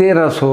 1300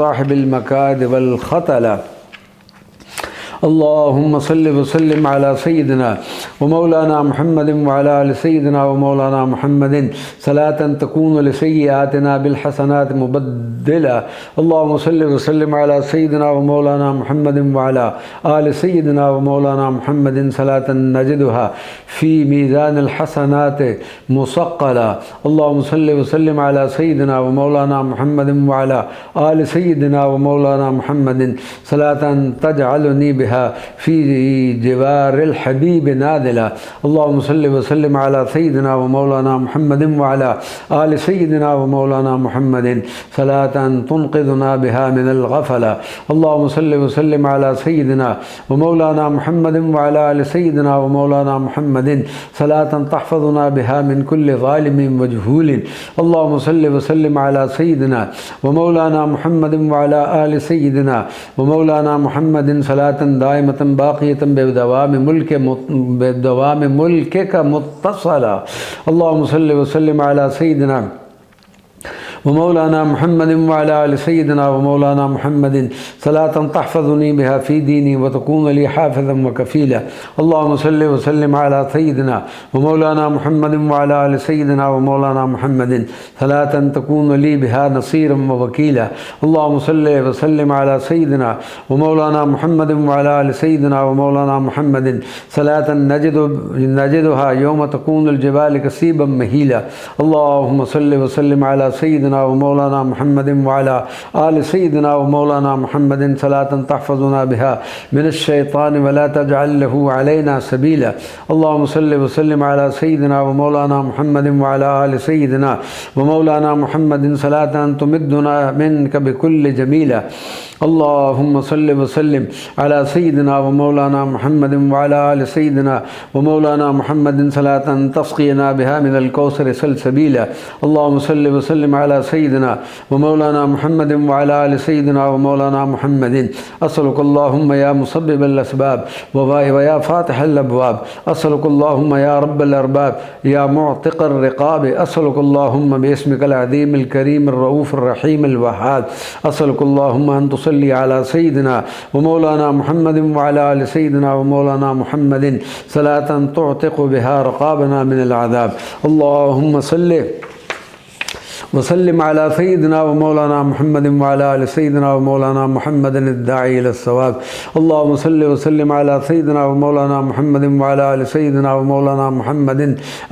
صاحب المكاد والخطل. اللهم صل وسلم على سيدنا ومولانا محمد وعلى آل سيدنا ومولانا محمد صلاة تكون لسيئاتنا بالحسنات مبدلة. اللهم صل وسلم على سيدنا ومولانا محمد وعلى آل سيدنا ومولانا محمد صلاة نجدها في ميزان الحسنات مثقلة. اللهم صل وسلم على سيدنا ومولانا محمد وعلى آل سيدنا ومولانا محمد صلاة تجعلني بها في جوار الحبيب نادلا. اللهم صل وسلم على سيدنا ومولانا محمد وعلى آل سيدنا ومولانا محمد صلاة تنقذنا بها من الغفلة. اللهم صل وسلم على سيدنا ومولانا محمد وعلى آل سيدنا ومولانا محمد صلاة تحفظنا بها من كل ظالم وجهول. اللهم صل وسلم على سيدنا ومولانا محمد وعلى آل سيدنا ومولانا محمد صلاة دائمة باقية بدوام ملكك متصلة. اللهم صل وسلم على سيدنا ومولانا محمد وعلى آل سيدنا ومولانا محمد صلاة تحفظني بها في ديني وتكون لي حافظا وكفيلا. اللهم صل وسلم على سيدنا ومولانا محمد وعلى آل سيدنا ومولانا محمد صلاة تكون لي بها نصيرا ووكيلا. اللهم صل وسلم على سيدنا ومولانا محمد وعلى آل سيدنا ومولانا محمد صلاة نجدها يوم تكون الجبال كثيبا مهيلا. اللهم صل وسلم على سيدنا ومولانا محمد وعلى آل سيدنا ومولانا محمد صلاة تحفظنا بها من الشيطان ولا تجعل له علينا سبيلا. اللهم صل وسلم على سيدنا ومولانا محمد وعلى آل سيدنا ومولانا محمد صلاة تمدنا منك بكل جميلة. اللهم صل وسلم على سيدنا ومولانا محمد وعلى آل سيدنا ومولانا محمد صلاة تسقينا بها من الكوثر سلسبيلا. اللهم صل وسلم على سيدنا ومولانا محمد وعلى آل سيدنا ومولانا محمد. أسألك اللهم يا مسبب الأسباب ويا فاتح الأبواب، أسألك اللهم يا رب الأرباب يا معتق الرقاب، أسألك اللهم باسمك العظيم الكريم الرؤوف الرحيم الوهاب، أسألك اللهم أن تصلي على سيدنا ومولانا محمد وعلى آل سيدنا ومولانا محمد صلاة تعتق بها رقابنا من العذاب. اللهم صل وسلم على سيدنا ومولانا محمد وعلى آل سيدنا ومولانا محمد الداعي إلى الصواب. اللهم صل وسلم على سيدنا ومولانا محمد وعلى آل سيدنا ومولانا محمد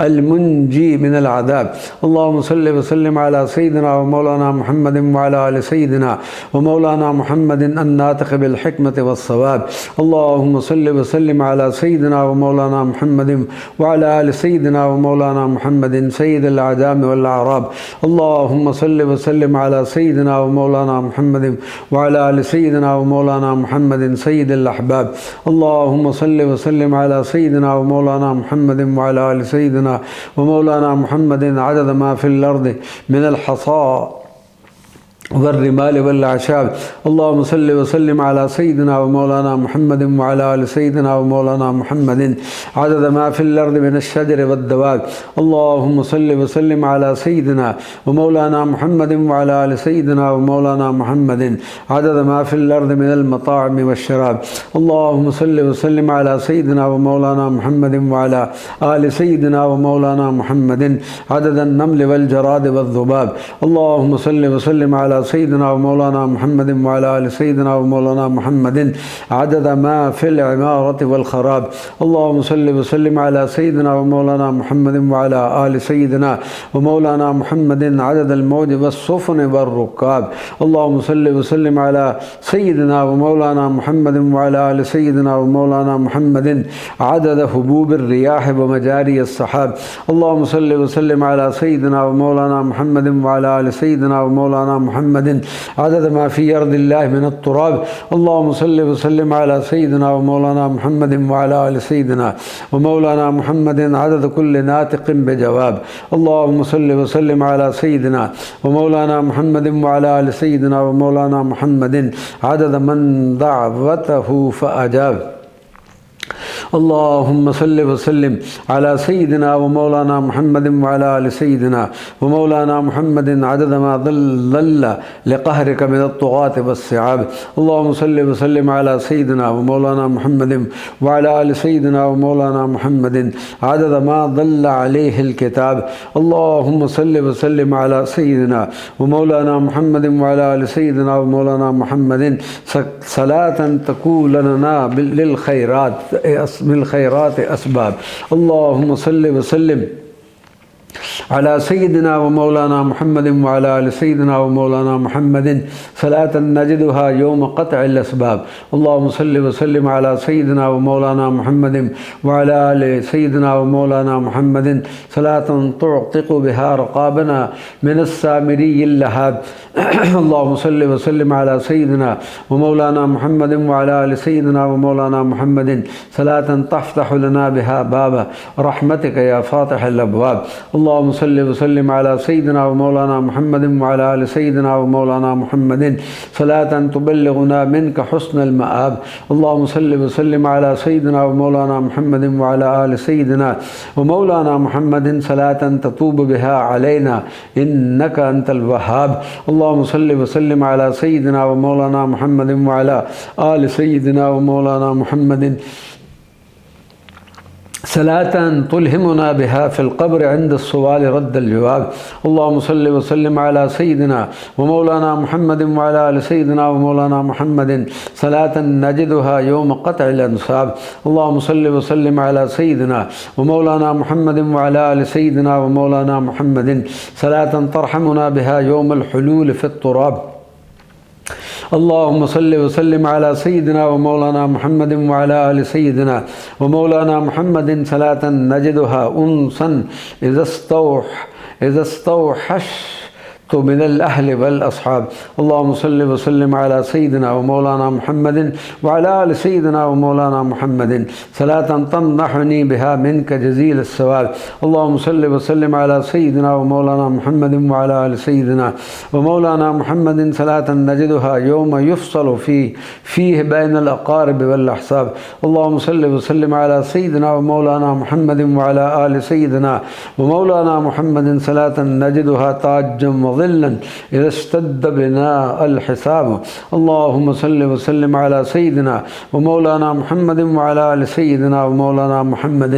المنجي من العذاب. اللهم صل وسلم على سيدنا ومولانا محمد وعلى آل سيدنا ومولانا محمد الناطق بالحكمة والصواب. اللهم صل وسلم على سيدنا ومولانا محمد وعلى آل سيدنا ومولانا محمد سيد الأعجام والأعراب. اللهم صل وسلم على سيدنا ومولانا محمد وعلى آل سيدنا ومولانا محمد سيد الأحباب. اللهم صل وسلم على سيدنا ومولانا محمد وعلى آل سيدنا ومولانا محمد عدد ما في الأرض من الحصى والرمال والأعشاب. اللهم صل وسلم على سيدنا ومولانا محمد وعلى آل سيدنا ومولانا محمد عدد ما في الأرض من الشجر والدواب. اللهم صل وسلم على سيدنا ومولانا محمد وعلى آل سيدنا ومولانا محمد عدد ما في الأرض من المطاعم والشراب. اللهم صل وسلم على سيدنا ومولانا محمد وعلى آل سيدنا ومولانا محمد عدد النمل والجراد والذباب. اللهم صل وسلم على سيدنا ومولانا محمد وعلى آل سيدنا ومولانا محمد عدد ما في العمارة والخراب. اللهم صل وسلم على سيدنا ومولانا محمد وعلى آل سيدنا ومولانا محمد عدد الموج والسفن والركاب. اللهم صل وسلم على سيدنا ومولانا محمد وعلى آل سيدنا ومولانا محمد عدد هبوب الرياح ومجاري السحاب. اللهم صل وسلم على سيدنا ومولانا محمد وعلى آل سيدنا ومولانا محمد عدد ما في أرض الله من التراب. اللهم صل وسلم على سيدنا ومولانا محمد وعلى آل سيدنا ومولانا محمد عدد كل ناطق بجواب. اللهم صل وسلم على سيدنا ومولانا محمد وعلى آل سيدنا ومولانا محمد عدد من دعوته فأجاب. اللهم صل وسلم على سيدنا ومولانا محمد وعلى آل سيدنا ومولانا محمد عدد ما ظل لقهرك من الطغاة والصعاب. اللهم صل وسلم على سيدنا ومولانا محمد وعلى آل سيدنا ومولانا محمد عدد ما ظل عليه الكتاب. اللهم صل وسلم على سيدنا ومولانا محمد وعلى آل سيدنا ومولانا محمد صلاة تكون لنا بالخيرات أسباب. اللهم صل وسلم على سيدنا ومولانا محمد وعلى آل سيدنا ومولانا محمد صلاة نجدها يوم قطع الأسباب. اللهم صل وسلم على سيدنا ومولانا محمد وعلى آل سيدنا ومولانا محمد صلاة تعتق بها رقابنا من السامري اللهاب. اللهم صل وسلم على سيدنا ومولانا محمد وعلى آل سيدنا ومولانا محمد صلاة تفتح لنا بها باب رحمتك يا فاتح الأبواب. اللهم صل وسلم على سيدنا ومولانا محمد وعلى آل سيدنا ومولانا محمد صلاة تبلغنا منك حسن المآب. اللهم صل وسلم على سيدنا ومولانا محمد وعلى آل سيدنا ومولانا محمد صلاة تطوب بها علينا إنك أنت الوهاب. اللهم صل وسلم على سيدنا ومولانا محمد وعلى آل سيدنا ومولانا محمد صلاة تلهمنا بها في القبر عند السؤال رد الجواب. اللهم صل وسلم على سيدنا ومولانا محمد وعلى آل سيدنا ومولانا محمد صلاة نجدها يوم قطع الأنساب. اللهم صل وسلم على سيدنا ومولانا محمد وعلى آل سيدنا ومولانا محمد صلاة ترحمنا بها يوم الحلول في التراب. اللهم صل وسلم على سيدنا ومولانا محمد وعلى آل سيدنا ومولانا محمد صلاة نجدها أنسا إذا استوحشت من الأهل والأصحاب. اللهم صل وسلم على سيدنا ومولانا محمد وعلى آل سيدنا ومولانا محمد صلاة تمنحني بها منك جزيل الثواب. اللهم صل وسلم على سيدنا ومولانا محمد وعلى آل سيدنا ومولانا محمد صلاة نجدها يوم يفصل فيه بين الأقارب والأحساب. اللهم صل وسلم على سيدنا ومولانا محمد وعلى آل سيدنا ومولانا محمد صلاة نجدها تاجا ظلا إذا اشتد بنا الحساب. اللهم صل وسلم على سيدنا ومولانا محمد وعلى آل سيدنا ومولانا محمد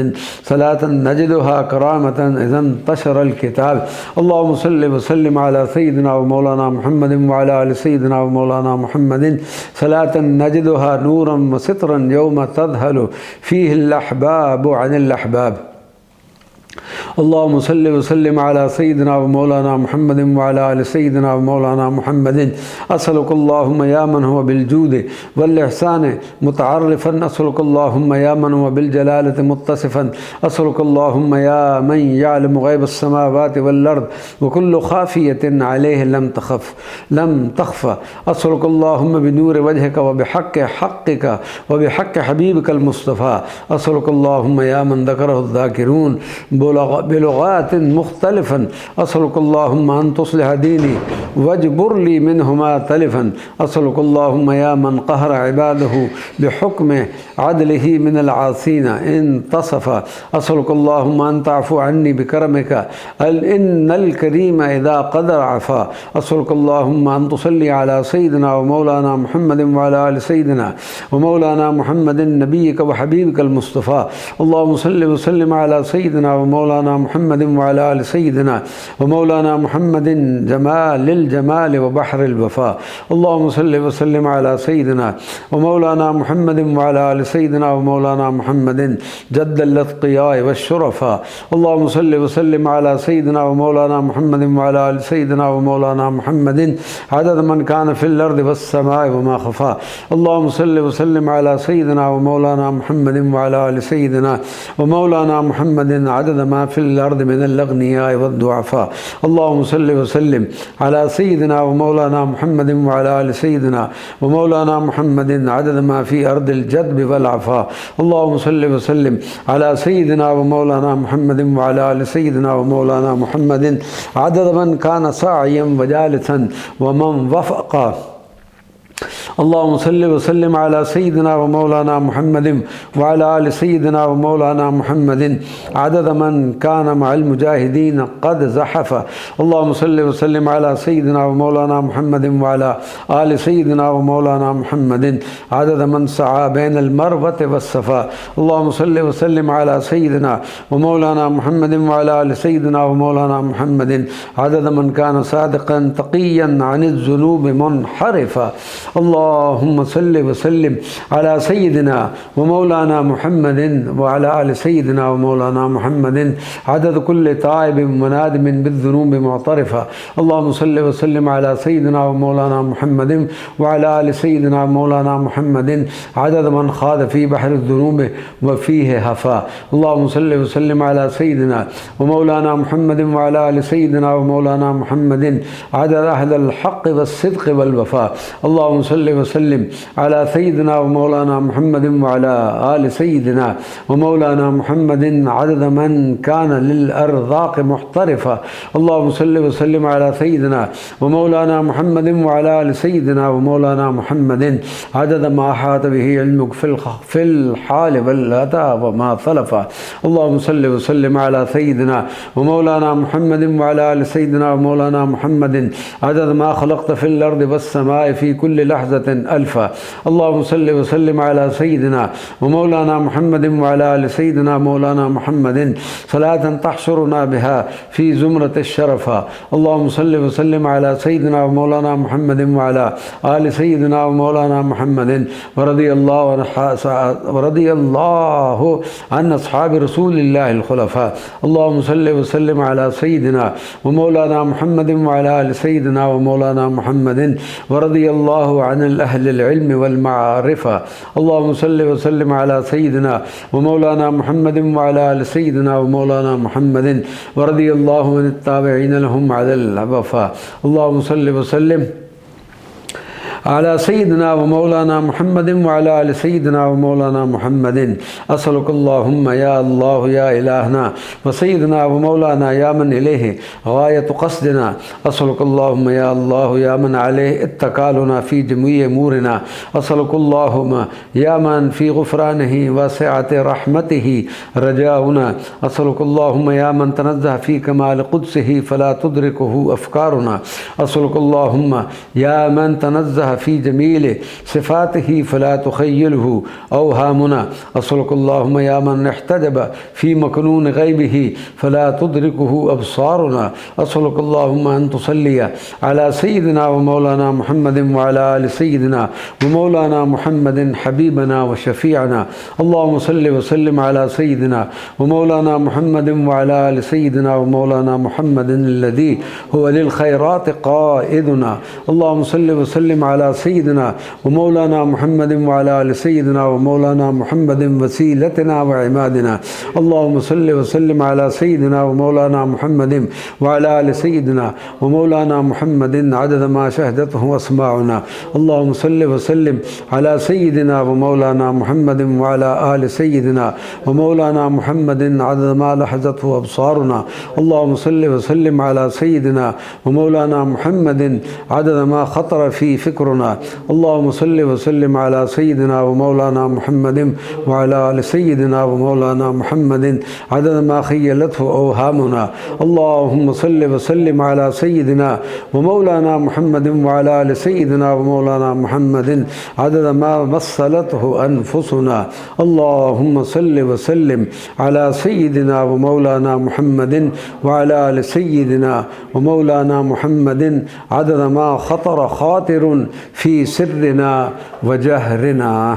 صلاة نجدها كرامة إذا انتشر الكتاب. اللهم صل وسلم على سيدنا ومولانا محمد وعلى آل سيدنا ومولانا محمد صلاة نجدها نورا وسترا يوم تذهل فيه الأحباب عن الأحباب. اللهم صل وسلم على سيدنا ومولانا محمد وعلى آل سيدنا ومولانا محمد. أسألك اللهم يا من هو بالجود والإحسان متعرفا، أسألك اللهم يا من هو بالجلالة متصفا، أسألك اللهم يا من يعلم غيب السماوات والأرض وكل خافية عليه لم تخفى. أسألك اللهم بنور وجهك وبحق حقك وبحق حبيبك المصطفى. أسألك اللهم يا من ذكره الذاكرون بلغات مختلفا. أسألك اللهم أن تصلح ديني واجبر لي منهما تلفا. أسألك اللهم يا من قهر عباده بحكم عدله من العاصين انتصف. أسألك اللهم أن تعفو عني بكرمك إن الكريم إذا قدر عفا. أسألك اللهم أن تصلي على سيدنا ومولانا محمد وعلى آل سيدنا ومولانا محمد نبيك وحبيبك المصطفى. اللهم صل وسلم على سيدنا ومولانا محمد وعلى آل سيدنا ومولانا محمد جمال الجمال وبحر الوفاء. اللهم صل وسلم على سيدنا ومولانا محمد وعلى آل سيدنا ومولانا محمد جد الأتقياء والشرفاء. اللهم صل وسلم على سيدنا ومولانا محمد وعلى آل سيدنا ومولانا محمد عدد من كان في الأرض والسماء وما خفا. اللهم صل وسلم على سيدنا ومولانا محمد وعلى آل سيدنا ومولانا محمد عدد ما في الأرض من الأغنياء والضعفاء. اللهم صل وسلم على سيدنا ومولانا محمد وعلى آل سيدنا ومولانا محمد عدد ما في أرض الجدب والعفاء. اللهم صل وسلم على سيدنا ومولانا محمد وعلى آل سيدنا ومولانا محمد عدد من كان ساعيا وجالسا ومن وفق اللهم صل وسلم على سيدنا ومولانا محمد وعلى آل سيدنا ومولانا محمد عدد من كان مع المجاهدين قد زحف. اللهم صل وسلم على سيدنا ومولانا محمد وعلى آل سيدنا ومولانا محمد عدد من سعى بين المروة والصفا. اللهم صل وسلم على سيدنا ومولانا محمد وعلى آل سيدنا ومولانا محمد عدد من كان صادقا تقيا عن الذنوب منحرفا. اللهم صل وسلم على سيدنا ومولانا محمد وعلى آل سيدنا ومولانا محمد عدد كل تائب منادم بالذنوب معترفا. اللهم صل وسلم على سيدنا ومولانا محمد وعلى آل سيدنا ومولانا محمد عدد من خاض في بحر الذنوب وفيه هفا. اللهم صل وسلم على سيدنا ومولانا محمد وعلى آل سيدنا ومولانا محمد عدد أهل الحق والصدق والوفاء. اللهم صل وسلم على سيدنا ومولانا محمد وعلى آل سيدنا ومولانا محمد عدد من كان للأرزاق محترفا. اللهم صل وسلم على سيدنا ومولانا محمد وعلى آل سيدنا ومولانا محمد عدد ما أحاط به علمك في الحال والأتى وما سلفا. اللهم صل وسلم على سيدنا ومولانا محمد وعلى آل سيدنا ومولانا محمد عدد ما خلقت في الأرض والسماء في كل لحظة ألفا. اللهم صل وسلم على سيدنا ومولانا محمد وعلى آل سيدنا مولانا محمد صلاة تحشرنا بها في زمرة الشرفا. اللهم صل وسلم على سيدنا ومولانا محمد وعلى آل سيدنا ومولانا محمد ورضي الله عن أصحاب رسول الله الخلفاء. اللهم صل وسلم على سيدنا ومولانا محمد وعلى آل سيدنا ومولانا محمد ورضي الله عن أهل العلم والمعارفة. اللهم صل وسلم على سيدنا ومولانا محمد وعلى آل سيدنا ومولانا محمد ورضي الله عن التابعين لهم على الوفاء. اللهم صل وسلم على سيدنا ومولانا محمد وعلى آل سيدنا ومولانا محمد. أسألك اللهم يا الله يا إلهنا وسيدنا ومولانا يا من إليه غاية قصدنا. أسألك اللهم يا الله يا من عليه اتكالنا في جميع أمورنا. أسألك اللهم يا من في غفرانه وسعة رحمته رجاؤنا. أسألك اللهم يا من تنزه في كمال قدسه فلا تدركه أفكارنا. أسألك اللهم يا من تنزه في جميل صفاته فلا تخيله أوهامنا. أسألك اللهم يا من احتجب في مكنون غيبه فلا تدركه أبصارنا. أسألك اللهم أن تصلي على سيدنا ومولانا محمد وعلى آل سيدنا ومولانا محمد حبيبنا وشفيعنا. اللهم صل وسلم على سيدنا ومولانا محمد وعلى آل سيدنا ومولانا محمد الذي هو للخيرات قائدنا. اللهم صل وسلم على سيدنا ومولانا محمد وعلى آل سيدنا ومولانا محمد وسيلتنا وعمادنا. اللهم صل وسلم على سيدنا ومولانا محمد وعلى آل سيدنا ومولانا محمد عدد ما شهدته أسماعنا. اللهم صل وسلم على سيدنا ومولانا محمد وعلى آل سيدنا ومولانا محمد عدد ما لحظته أبصارنا. اللهم صل وسلم على سيدنا ومولانا محمد عدد ما خطر في فكرنا. اللهم صل وسلم على سيدنا ومولانا محمد وعلى آل سيدنا ومولانا محمد عدد ما خيلته أوهامنا. اللهم صل وسلم على سيدنا ومولانا محمد وعلى آل سيدنا ومولانا محمد عدد ما مثلته أنفسنا. اللهم صل وسلم على سيدنا ومولانا محمد وعلى آل سيدنا ومولانا محمد عدد ما خطر خاطر في سرنا وجهرنا.